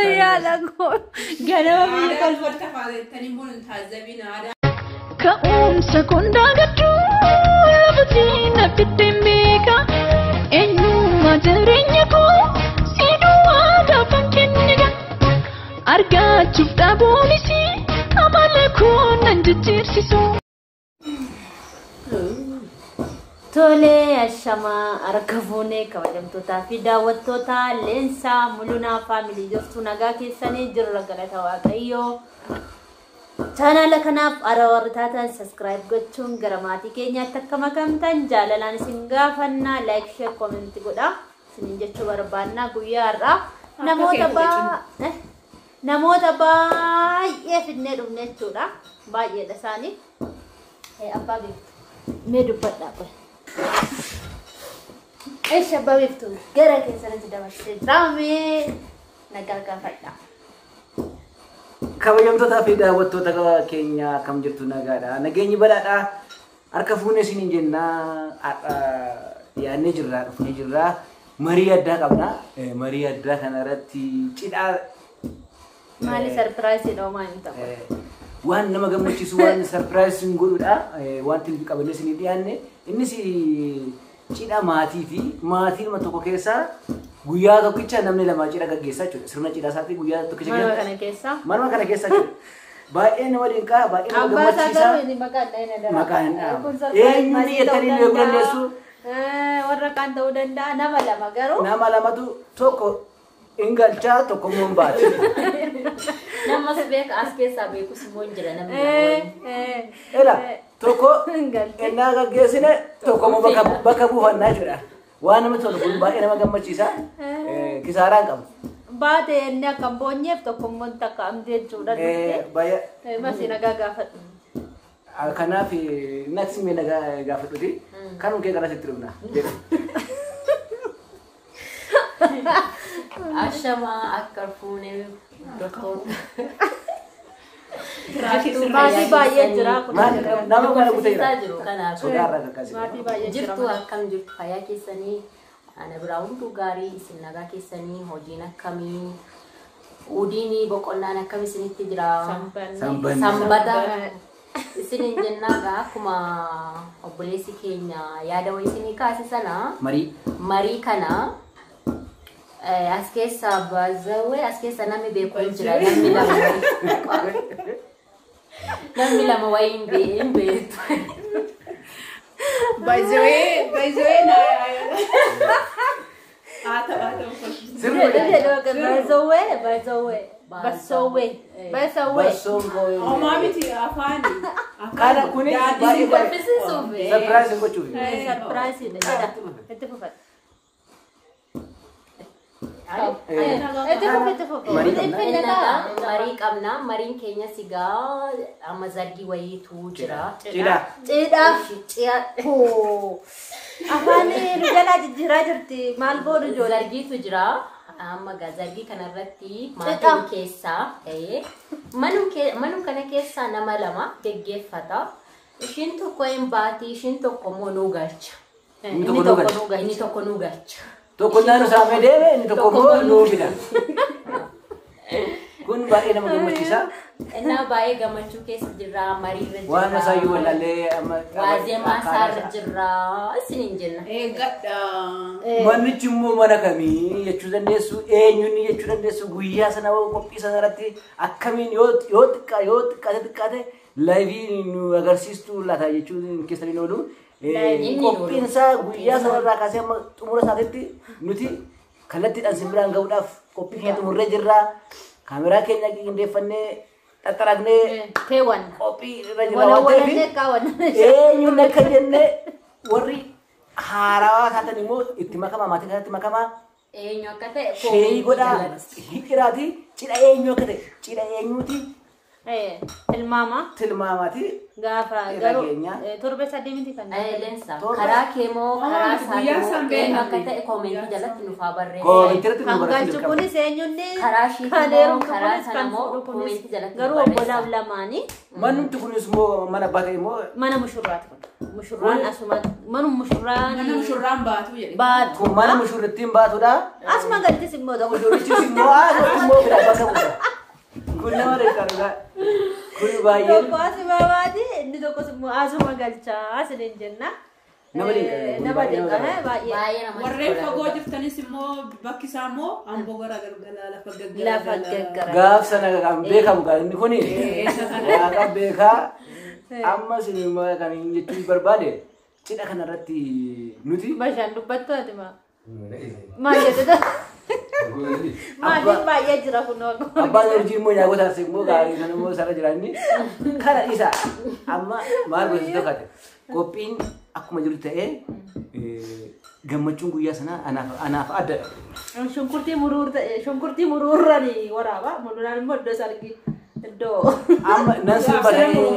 يا لقول قلبي قلبك كأم سكون داغتو بتينا بتميكا إنو ما ترينيكو سيدو وادا فانكنيكا أرجع تشوف تابونيسي أمالكون ننجتيرسيسو Tole ashama arkafune kabajamtoota fi daawwattoota leensaa mul'una family jirtu nagaa keessanii jirra galata waaqayyoo channel kanaaf warri taatan subscribe gochuun gara maatii keenyaatti akka makamtan jaalalaan isin gaafanna like share comment godha isin jechuu barbaanna guyyaa har'a namoota baay'ee fidnee dhufne jechuudha baay'eedha isaanii abbaa beektu mee dubbadhaa qoy ايش شباب يفتون قرا كيسان تدمر درامي نقال فدا kabajamtoota fi daawwattoota keenya kam jirtu nagaadha nageenyi balaadha harka fuunee isin jennaa yaannee jirra dhufnee jirra marii addaa qabna marii addaa kana irratti cidhaa maali surprise dha maani ta'u waan nama gammachiisu waan surprise godhuudha waan tilbi qabannee isin dhiyaanne innis cidha maatii fi maatiin ma tokko keessa guyyaa tokkicha namni lama cidha gaggeessaa jechuudha sirna cidha isaatti guyyaa tokkicha manuma kana keessa jechuudha baay'ee nama dinqaa baay'ee nama gammachiisa maqaan eenyuun yettanii beekuu dandeessu warra kaan ta'uu danda'a nama lama garuu nama lamatu tokko ingalchaa tokko immoo hin baate nama beeka as keessaa beekus immoo hin jira namni ela tokko ennaa gaggeessine tokko immoo bakka buufannaa jechuudha waan nama tolu kun baay'ee nama gammachiisa kisaaraan qabu baate inni akka boonyeef tokko immoo takka amtee jechuudha baay'ee masi nagaa gaafadhu kanaaf naqsi mee nagaa gaafadhuti kanuma kee kana sitti dhufna ashama akka fuunee doktor maatii baay'ee jira nama kana guuteera jiru kanaaf sodaarra akkasii maatii baay'ee jirtu akkam jirtu fayyaa keessanii ana biraa hunduu gaarii isin nagaa keessanii hojiin akkamii udiini boqonnaan akkam isinitti jira sanbata isinin jennaa akkuma obboleessi keenya yaada wayii isinii kaase sana marii kana as keessa bazawe as keessa namni beekuu jira namni lama wayin beetu bazawe na bazawe omamiti afani kana kuni surprise ngochu marii qabna mariin keenya sigaa amma zargii wayiitu jira cidha afaan jalaa jijjiiraa jirti maal godhu ijoollee zargiitu jira amma zargii kanarratti maatiin keessaa manum kana keessaa nama lama geggeeffata ishiin tokko hin baati ishiin tokko immoo nuu galcha inni tokko nuu galcha tokko naannoo saamee deeme inni tokko immoo nuu fida kun baay'ee nama gammachiisa እና ባይ ገመቹ ኬስ ጅራ ማሪ ረጅራ ዋና ሳዩ ወላለ ዋዜማ ሳር ጅራ እስኒንጀና ገዳ ማንችሞ ማነከሚ የቹ ዘንደሱ ኤኙኒ የቹ ዘንደሱ ጉያ ሰናው ቆጲ ሰነረቲ አከሚን ዮጥቃተ ላይቪ አገርሲስቱ ላታ የቹ ኬስሪ ኖሉ ቆጲንሳ ጉያ ሰነራ ካሰማ ጥሙረ ሳተቲ ኑቲ ከለቲ ዳንሲምራን ገውዳፍ ቆጲ ከጥሙረ ጅራ ካሜራ ከኛ እንደፈነ ተጠራግነ ተወን ቆጲ ረጅራ ኤኙን ነከጀነ ወሪ ሃራዋ ካተኒሞ ኢትማከማ ማቲካት ማከማ ኤኙ አከተ ሼይ ጎዳ ሂቅራቲ ጭዳ ኤኙ አከተ ጭዳ ኤኙቲ tilmaamaati. Gaafa garuu torbe sadii miti kan Lensa karaa keemoo karaa saatii akka ta'e koomentii jalatti nuuf haa barreessaa. Hangalchu kunis eenyunnee karaa shiitii karaa sanamoo koomentii jalatti garuu obbolaaf lamaanii. Manumti kunis moo mana baatee moo mana mushurraati kun. Mushurraan asuma mana mushurraan baatu jedhe. Baatu. mana mushurrittiin baatudha. Asuma galtis immoo ta'u. Mushurrichis immoo fira bakka bu'udha. Kun nama reeqaadha. Kun baay'ee. Tokko asuma baati inni tokkos immoo asuma galchaa asiniin jenna. Nama reeqaadha. Nama reeqaadha baay'ee. Warreen fagoo jirtanis immoo bakki isaa immoo amboo gara galgala lafa gaggara. Gaaf sana kan beekamu kan inni kuni. Kan beekaa. Amma sinimmoo kan inni jechuun barbaade cidha kanarratti nuti. Bashaan dubbattu ati maa. Maal jedhudha. Maatiin baay'ee jira kunoo. Abbaan hojii immoo nyaata taasise immoo gaarii sana immoo sarara jiraanni kana isa amma maal gosa tokkate qophiin akkuma jiru ta'ee gammachuun guyyaa sana anaaf addadha. Shunkurtii muruurranii waraaba muduraan immoo iddoo sargii iddoo. Amma nan sirbatanii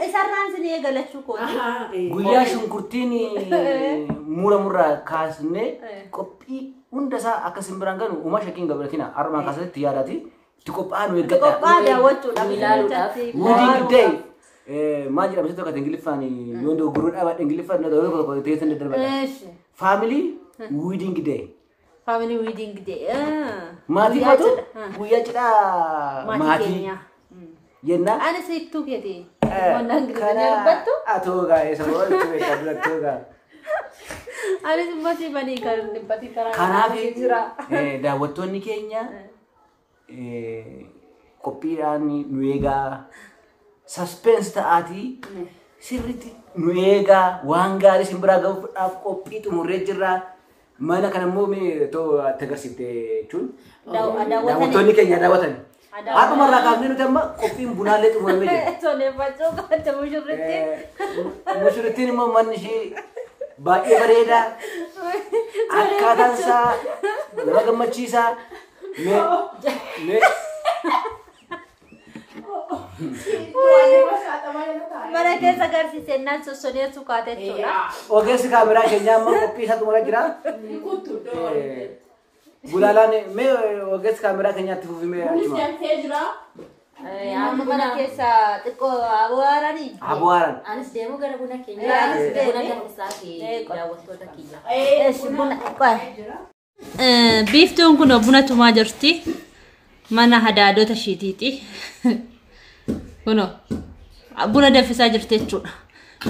isarraan sin eegalachuu kooti. guyyaa shunkurtiin murmurraa kaasnee qophii hunda isaa akka simbiraan ganu uma shakkiin gabratina armaan kaasatti yaadati itti qophaa'an eeggadha. Qophaa daawwachuudhaaf ilaaluudhaaf. Wedding day maal jedhama sitti tokko ingiliffaan yoo dogoggoruu dhaabadhe ingiliffaan tokko teessan daddarbata. Family wedding day. Family wedding day. Maatii matu guyyaa cidhaa maatii jenna. Ani siiftuu keeti. Wannan Ingilizii dubbattu. Atoogaa isa booltu beekadhu atoogaa. Anis immoo siifanii kan dhibbati karaa. Kanaaf daawwattoonni keenya qophiidhaan nu eegaa suspense ta'aatii sirriitti nu eegaa waan gaarii simbiraa gahuudhaaf qophii xumurree jirra. Mana kana immoo too ati agarsiifte jechuun daawwattoonni keenya daawwatan. Haadhumarraa kaafnee nuti amma qophiin bunaallee xumuramee jira. Toleeffachuu qabatte mushurrittiin. Mushurrittiin immoo manni ishee baay'ee bareeda. Akkaataan isaa nama gammachiisa. Mana keessa agarsiisennaan sossoneessuu kaatee jechuudha. Ogeessi kaameraa keenyaa amma qophii isaa xumura jira. Gulaalaan mee ogeessi kaameraa keenyaatti fufimee achuma. Amma mana keessa xiqqoo abwaaranii. Abwaaran. Anis deemuu gara buna keenya. Anis buna danfisaa fi daawwattoota kiyya. Biiftuun kun buna tumaa jirti. Mana hadaadota ishiitiiti. Kuno buna danfisaa jirti jechuudha.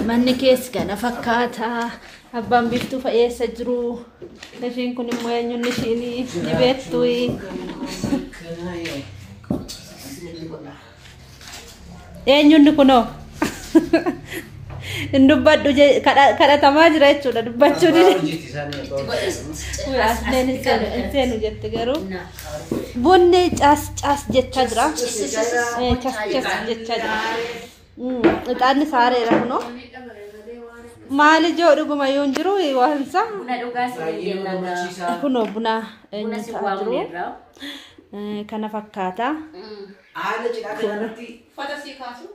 Manni keessa kana fakkaata. Abbaan biiftuu fa'eessa jiru. Ishiin kun immoo eenyuun ishiin ni beektu. Eenyuun kunoo. Dubbadhu kadhatamaa jira jechuudha dubbachuu dide. Seenu jette garuu bunni caas jechaa jira. Cas jechaa jira. Ixaanni saareera kunoo. Maali ijoo dhuguma yoo hin jiru waansa. Buna dhugaa si Kunoo buna eenyuusaa jiru. Kana fakkaata. Haala cidhaa kanarratti Fata sii kaasu.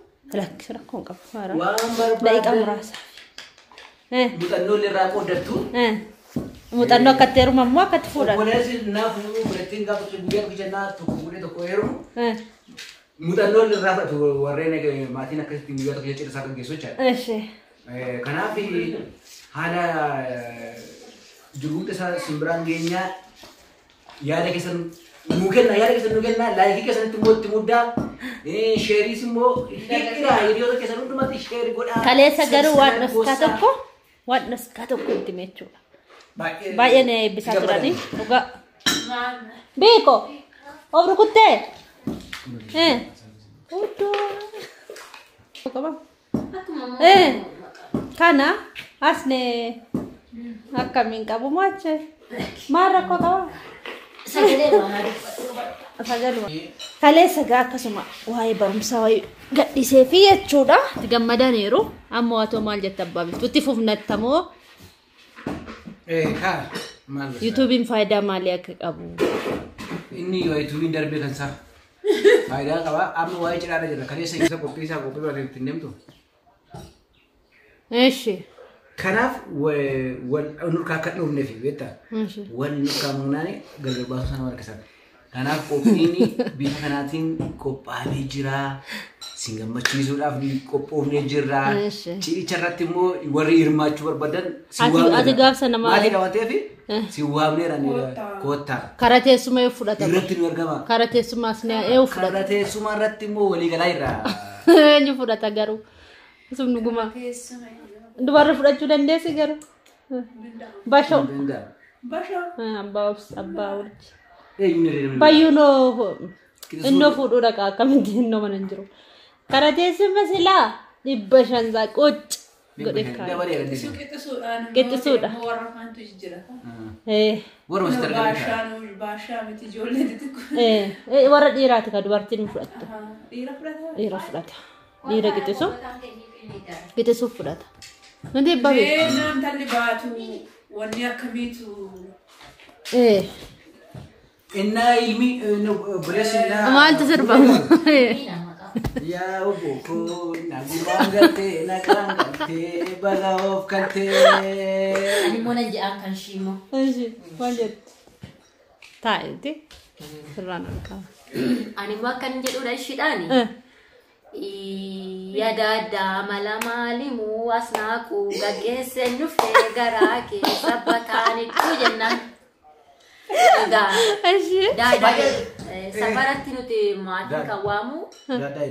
Rakkoon qabu. waan Daqiiqaa barbaadu muraasa. muuxannoo irraa qooddattu. Muuxannoo akkatti heerumu ammoo akkatti fuudhan. Obboleessi naaf birattiin gaafa guyyaa tokkichannaa tokko fuudhee tokko heerumu. Muuxannoo irraa fudhatu warreen maatiin akkasitti guyyaa tokko cidha isaa gaggeessu jechaadha. Kanaaf haala jiruudha isaa simbiraan geenyaa yaada keessan nu kenna laayikii keessanitti immoo itti muddaa sheeriis immoo hiriyoota keessan hundumatti sheerii godhaa. Kaleessa garuu waan dhoskaa tokko itti meechuudha. Baay'ee na eebbisaa turanii dhugaa. Beeko of rukuttee. Kana asne akkamiin qabu maachee maal rakkoo qaba? Kaleessa gaa akkasuma waa'ee barumsaa wayii gadhiisee fi jechuudha. Itti gammadaniiru. Amma waatoo maal jetta abbaa biiftuu itti fufnattamoo Maal yuutuubiin faayidaa maalii akka qabu? inni yuutuubiin darbee kan isaa Faayidaa qaba. Amma waa'ee cidhaadha jira. Kaleessa isa qophii isaa qophii baatee ittiin deemtu. Eeshi. Kanaaf wal nurkaa akka dhufneef beektaa. Wal nurkaa munaani gargar baasuu sana harkisan. Kanaaf qophiin bifa kanaatiin qophaa'ee jira. Sin gammachiisuudhaaf qophoofnee jirra. Cidhicha irratti immoo warri hirmaachuu barbaadan si waamneera. Ati gaafsa nama. Maatii qabateef si waamneera koottaa. Karaa teessuma yoo fudhata. Irratti nu argama. Karaa teessumaas ni yoo fudhata. Karaa teessuma irratti immoo walii galaa irra. Eenyu fudhata garuu. Sun dhuguma. Dubarri fudhachuu dandeessi garuu. Bashoo. Bashoo. Abbaa urji. Bayyuunoo innoo fuudhuudha akkamitti innoo mana hin jiru. Karaa teessuma silaa 500 qoc godhe kaa. Qixxisuudha. Warra dhiiraati ka dubartiin fudhattu. Dhiira fudhata. Dhiira qixxisu. Qixxisuuf fudhata. Wanti baay'ee. Namni baatu wanni akkamiitu. Inna ilmi beresina. Maaltu sirbamu? Ya oboko nagumangate nagangate bagaof kante. Ani mona jaan kan shimo. Eeshi, wanjet. Taa'eeti. Sirraan alkaa. Ani mo kan jedhudha ishidhaani. Yadada malamalimu asnaqu gaggeesse dhufee garaa keessa bataani jennaan. Dada sabaratti nuti maatii kan waamu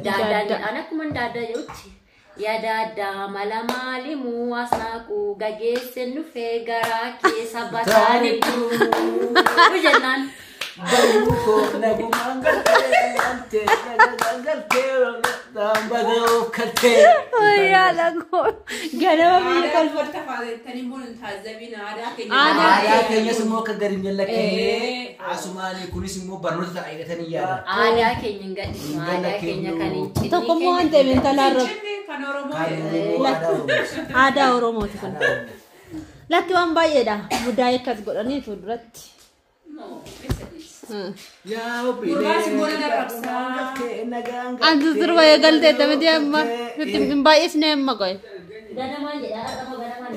dada anakuma dada jechuuti. Yadada malamalimu asnaqu gaggeesse dhufee garaa keessa bataani jennaan. Baruko nagumangate bagaof kante. Oh ya lago. Ganama mi kan farta faadetani mun taazabina aadaa keenya simmoo akka gadi millakee asumani kunis immoo barnoota ta'eetanii yaada. Aadaa keenya gadhiisu aadaa keenya kan hin cinne. tokko moo ante mentalaarra kan Oromoo aadaa Oromooti kun. Lakki waan baay'eedha. Mudaa akkas godhanii fuulduratti. Yaa obbi. Antu sirba eegaltee tamiti amma nuti baay'isnee amma qoye. Ganamaan jedha argama ganamaan.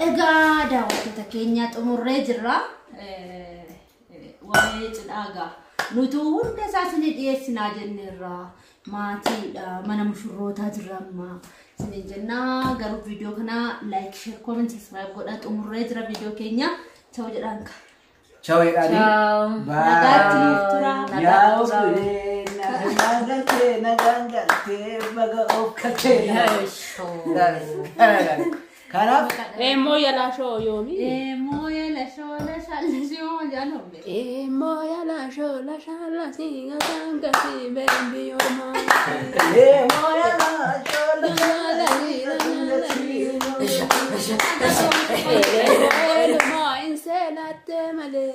Egaa daawwattoota keenya xumurree jirra. Waa'ee cidhaagaa nuti hunda isaa isin dhiyeessinaa jenneerra. Maatiidha mana mushurrootaa jirra amma. Isin jennaa garuu viidiyoo kana like, share, comment, subscribe godhaa xumurree jira viidiyoo keenya. Ciao jedhaan ka. Ciao edani. Nagaatti tura. Yaa obbi nagangate bagaof kante. Kanaaf Moya la show yomi. Moya la show la shalasiyo jaalombe. Moya la show la shalasi ganga si baby your mom. moya la show la shalasi. Ma inselate male.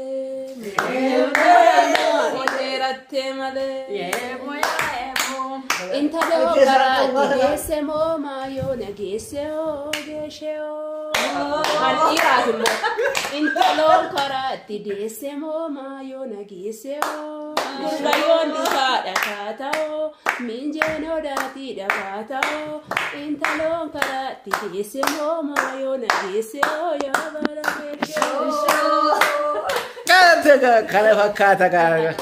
Inselate male. Moya Inta do karati gese mo mayo na gese o gese o. Al iratumo. Inta do karati gese mo mayo na gese o. Gayon di kada kata o. Minje no dati da kata o. Inta do karati gese mo mayo na gese o ya bara gese o. Kana fakkaata kana.